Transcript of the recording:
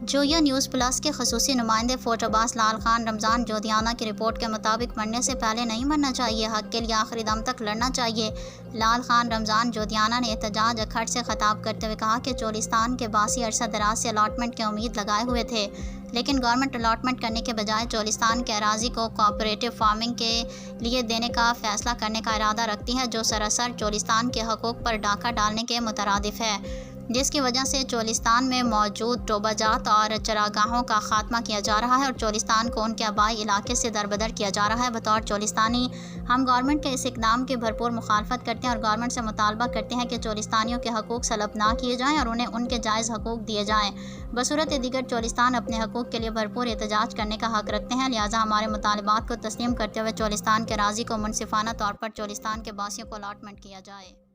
جویا news plus کے خصوصی نمائندے فوج عباس لال خان رمضان جودھیانہ کی رپورٹ کے مطابق مرنے سے پہلے نہیں مرنا چاہیے، حق کے لیے آخری دم تک لڑنا چاہیے۔ لال خان رمضان جودھیانہ نے احتجاج اکھڑ سے خطاب کرتے ہوئے کہا کہ چولستان کے باسی عرصہ دراز سے الاٹمنٹ کی امید لگائے ہوئے تھے، لیکن گورنمنٹ الاٹمنٹ کرنے کے بجائے چولستان کے اراضی کو کوآپریٹو فارمنگ کے لیے دینے کا فیصلہ کرنے کا ارادہ رکھتی ہے، جو سراسر چولستان کے حقوق پر ڈاکہ ڈالنے کے مترادف ہے، جس کی وجہ سے چولستان میں موجود ٹوبہ جات اور چراگاہوں کا خاتمہ کیا جا رہا ہے اور چولستان کو ان کے آبائی علاقے سے دربدر کیا جا رہا ہے۔ بطور چولستانی ہم گورنمنٹ کے اس اقدام کی بھرپور مخالفت کرتے ہیں اور گورنمنٹ سے مطالبہ کرتے ہیں کہ چولستانیوں کے حقوق سلب نہ کیے جائیں اور انہیں ان کے جائز حقوق دیے جائیں۔ بصورت دیگر چولستان اپنے حقوق کے لیے بھرپور احتجاج کرنے کا حق رکھتے ہیں، لہٰذا ہمارے مطالبات کو تسلیم کرتے ہوئے چولستان کے اراضی کو منصفانہ طور پر چولستان کے باسیوں کو الاٹمنٹ کیا جائے۔